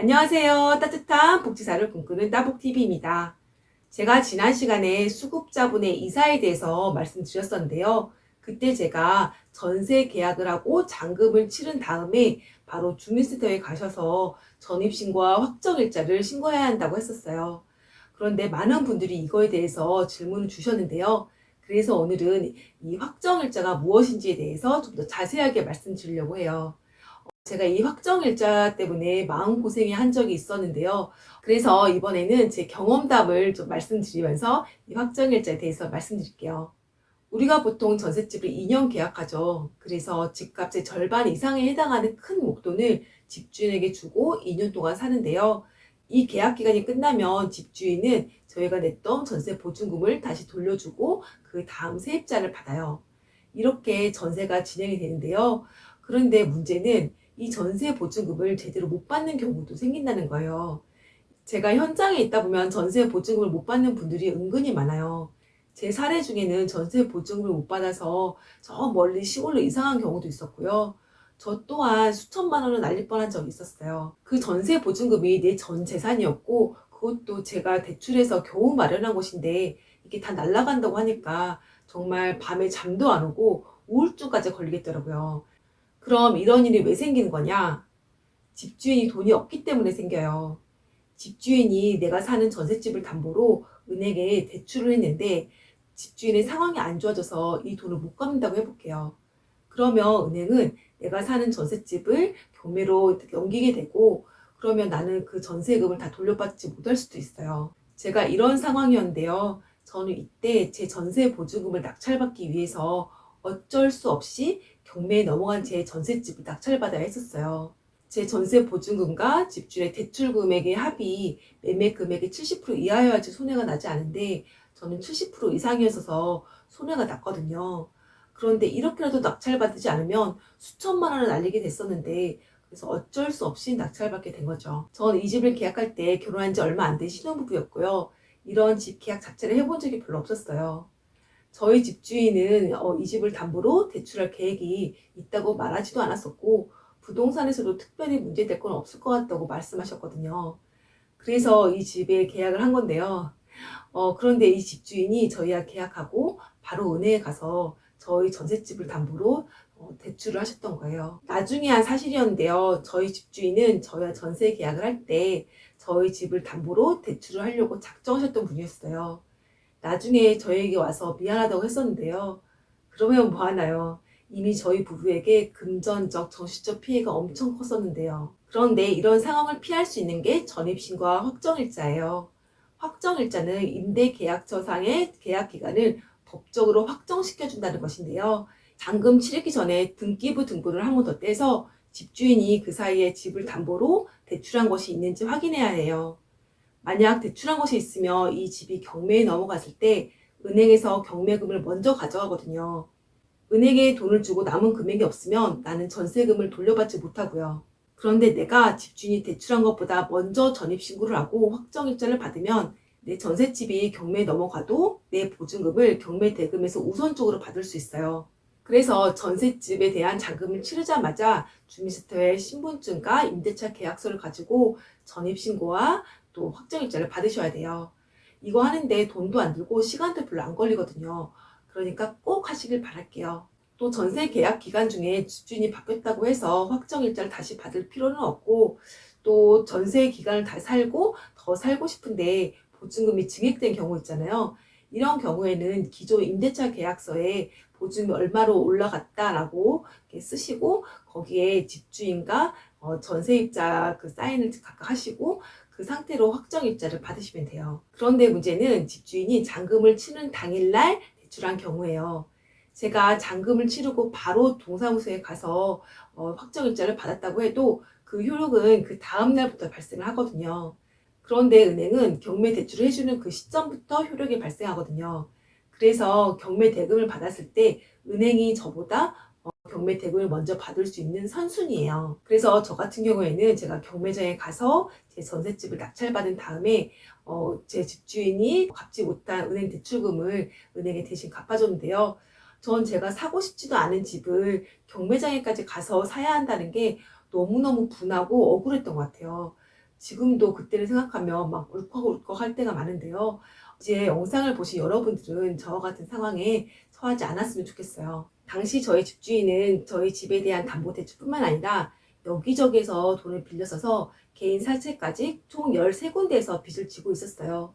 안녕하세요. 따뜻한 복지사를 꿈꾸는 따복TV입니다. 제가 지난 시간에 수급자분의 이사에 대해서 말씀드렸었는데요. 그때 제가 전세 계약을 하고 잔금을 치른 다음에 바로 주민센터에 가셔서 전입신고와 확정일자를 신고해야 한다고 했었어요. 그런데 많은 분들이 이거에 대해서 질문을 주셨는데요. 그래서 오늘은 이 확정일자가 무엇인지에 대해서 좀 더 자세하게 말씀드리려고 해요. 제가 이 확정일자 때문에 마음고생이 한 적이 있었는데요. 그래서 이번에는 제 경험담을 좀 말씀드리면서 이 확정일자에 대해서 말씀드릴게요. 우리가 보통 전셋집을 2년 계약하죠. 그래서 집값의 절반 이상에 해당하는 큰 목돈을 집주인에게 주고 2년 동안 사는데요. 이 계약 기간이 끝나면 집주인은 저희가 냈던 전세 보증금을 다시 돌려주고 그 다음 세입자를 받아요. 이렇게 전세가 진행이 되는데요. 그런데 문제는 이 전세 보증금을 제대로 못 받는 경우도 생긴다는 거예요. 제가 현장에 있다 보면 전세 보증금을 못 받는 분들이 은근히 많아요. 제 사례 중에는 전세 보증금을 못 받아서 저 멀리 시골로 이사한 경우도 있었고요. 저 또한 수천만 원을 날릴 뻔한 적이 있었어요. 그 전세 보증금이 내 전 재산이었고 그것도 제가 대출해서 겨우 마련한 곳인데 이게 다 날라간다고 하니까 정말 밤에 잠도 안 오고 우울증까지 걸리겠더라고요. 그럼 이런 일이 왜 생기는 거냐? 집주인이 돈이 없기 때문에 생겨요. 집주인이 내가 사는 전셋집을 담보로 은행에 대출을 했는데 집주인의 상황이 안 좋아져서 이 돈을 못 갚는다고 해볼게요. 그러면 은행은 내가 사는 전셋집을 경매로 넘기게 되고 그러면 나는 그 전세금을 다 돌려받지 못할 수도 있어요. 제가 이런 상황이었는데요. 저는 이때 제 전세 보증금을 낙찰받기 위해서 어쩔 수 없이 경매에 넘어간 제 전셋집을 낙찰받아야 했었어요. 제 전세 보증금과 집주인의 대출 금액의 합이 매매 금액의 70% 이하여야지 손해가 나지 않은데 저는 70% 이상이었어서 손해가 났거든요. 그런데 이렇게라도 낙찰받지 않으면 수천만 원을 날리게 됐었는데 그래서 어쩔 수 없이 낙찰받게 된 거죠. 저는 이 집을 계약할 때 결혼한 지 얼마 안 된 신혼부부였고요. 이런 집 계약 자체를 해본 적이 별로 없었어요. 저희 집주인은 이 집을 담보로 대출할 계획이 있다고 말하지도 않았었고 부동산에서도 특별히 문제될 건 없을 것 같다고 말씀하셨거든요. 그래서 이 집에 계약을 한 건데요. 그런데 이 집주인이 저희와 계약하고 바로 은행에 가서 저희 전셋집을 담보로 대출을 하셨던 거예요. 나중에 한 사실이었는데요. 저희 집주인은 저희와 전세 계약을 할 때 저희 집을 담보로 대출을 하려고 작정하셨던 분이었어요. 나중에 저에게 와서 미안하다고 했었는데요. 그러면 뭐 하나요? 이미 저희 부부에게 금전적, 정신적 피해가 엄청 컸었는데요. 그런데 이런 상황을 피할 수 있는 게 전입신고와 확정일자예요. 확정일자는 임대계약서상의 계약기간을 법적으로 확정시켜준다는 것인데요. 잔금 치르기 전에 등기부 등본을 한 번 더 떼서 집주인이 그 사이에 집을 담보로 대출한 것이 있는지 확인해야 해요. 만약 대출한 것이 있으면 이 집이 경매에 넘어갔을 때 은행에서 경매금을 먼저 가져가거든요. 은행에 돈을 주고 남은 금액이 없으면 나는 전세금을 돌려받지 못하고요. 그런데 내가 집주인이 대출한 것보다 먼저 전입신고를 하고 확정일자를 받으면 내 전셋집이 경매에 넘어가도 내 보증금을 경매 대금에서 우선적으로 받을 수 있어요. 그래서 전셋집에 대한 잔금을 치르자마자 주민센터에 신분증과 임대차 계약서를 가지고 전입신고와 또 확정일자를 받으셔야 돼요. 이거 하는데 돈도 안 들고 시간도 별로 안 걸리거든요. 그러니까 꼭 하시길 바랄게요. 또 전세 계약 기간 중에 집주인이 바뀌었다고 해서 확정일자를 다시 받을 필요는 없고 또 전세 기간을 다 살고 더 살고 싶은데 보증금이 증액된 경우 있잖아요. 이런 경우에는 기존 임대차 계약서에 보증이 얼마로 올라갔다라고 이렇게 쓰시고 거기에 집주인과 전세입자 그 사인을 각각 하시고 그 상태로 확정일자를 받으시면 돼요. 그런데 문제는 집주인이 잔금을 치는 당일날 대출한 경우에요. 제가 잔금을 치르고 바로 동사무소에 가서 확정일자를 받았다고 해도 그 효력은 그 다음날부터 발생을 하거든요. 그런데 은행은 경매 대출을 해주는 그 시점부터 효력이 발생하거든요. 그래서 경매 대금을 받았을 때 은행이 저보다 경매 대금을 먼저 받을 수 있는 선순위예요. 그래서 저 같은 경우에는 제가 경매장에 가서 제 전셋집을 낙찰받은 다음에 제 집주인이 갚지 못한 은행 대출금을 은행에 대신 갚아줬는데요. 전 제가 사고 싶지도 않은 집을 경매장에까지 가서 사야 한다는 게 너무너무 분하고 억울했던 것 같아요. 지금도 그때를 생각하면 막 울컥울컥 할 때가 많은데요. 이제 영상을 보신 여러분들은 저와 같은 상황에 처하지 않았으면 좋겠어요. 당시 저희 집주인은 저희 집에 대한 담보대출뿐만 아니라 여기저기에서 돈을 빌려 써서 개인 사채까지 총 13군데에서 빚을 지고 있었어요.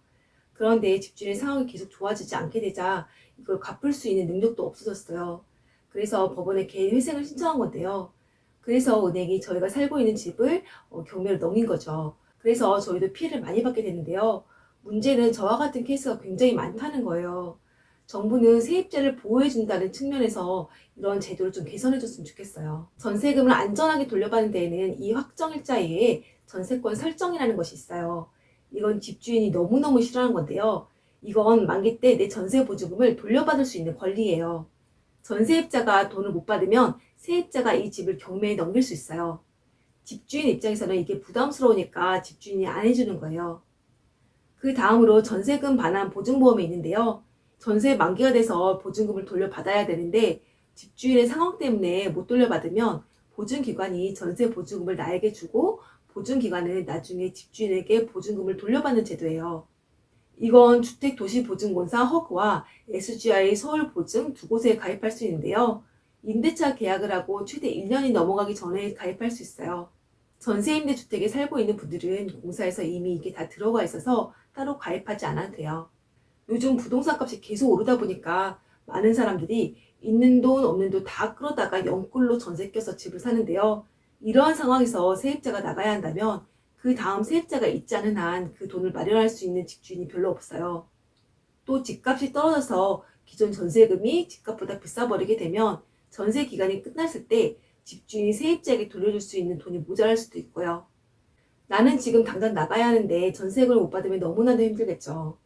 그런데 집주인의 상황이 계속 좋아지지 않게 되자 이걸 갚을 수 있는 능력도 없어졌어요. 그래서 법원에 개인 회생을 신청한 건데요. 그래서 은행이 저희가 살고 있는 집을 경매로 넘긴 거죠. 그래서 저희도 피해를 많이 받게 되는데요. 문제는 저와 같은 케이스가 굉장히 많다는 거예요. 정부는 세입자를 보호해준다는 측면에서 이런 제도를 좀 개선해줬으면 좋겠어요. 전세금을 안전하게 돌려받는 데에는 이 확정일자 이외에 전세권 설정이라는 것이 있어요. 이건 집주인이 너무너무 싫어하는 건데요. 이건 만기 때 내 전세 보증금을 돌려받을 수 있는 권리예요. 전세입자가 돈을 못 받으면 세입자가 이 집을 경매에 넘길 수 있어요. 집주인 입장에서는 이게 부담스러우니까 집주인이 안 해주는 거예요. 그 다음으로 전세금 반환 보증보험이 있는데요. 전세 만기가 돼서 보증금을 돌려받아야 되는데 집주인의 상황 때문에 못 돌려받으면 보증기관이 전세 보증금을 나에게 주고 보증기관은 나중에 집주인에게 보증금을 돌려받는 제도예요. 이건 주택도시보증공사 허그와 SGI 서울보증 두 곳에 가입할 수 있는데요. 임대차 계약을 하고 최대 1년이 넘어가기 전에 가입할 수 있어요. 전세임대주택에 살고 있는 분들은 공사에서 이미 이게 다 들어가 있어서 따로 가입하지 않아도 돼요. 요즘 부동산 값이 계속 오르다 보니까 많은 사람들이 있는 돈 없는 돈 다 끌어다가 연끌로 전세 껴서 집을 사는데요. 이러한 상황에서 세입자가 나가야 한다면 그 다음 세입자가 있지 않은 한 그 돈을 마련할 수 있는 집주인이 별로 없어요. 또 집값이 떨어져서 기존 전세금이 집값보다 비싸버리게 되면 전세 기간이 끝났을 때 집주인이 세입자에게 돌려줄 수 있는 돈이 모자랄 수도 있고요. 나는 지금 당장 나가야 하는데 전세금을 못 받으면 너무나도 힘들겠죠.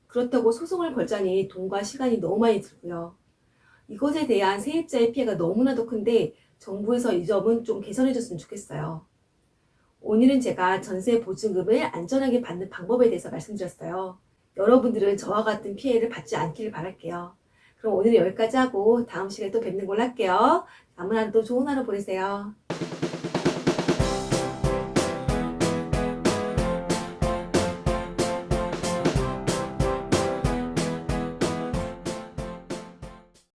그렇다고 소송을 걸자니 돈과 시간이 너무 많이 들고요. 이것에 대한 세입자의 피해가 너무나도 큰데 정부에서 이 점은 좀 개선해줬으면 좋겠어요. 오늘은 제가 전세 보증금을 안전하게 받는 방법에 대해서 말씀드렸어요. 여러분들은 저와 같은 피해를 받지 않기를 바랄게요. 그럼 오늘은 여기까지 하고 다음 시간에 또 뵙는 걸로 할게요. 남은 하루도 좋은 하루 보내세요.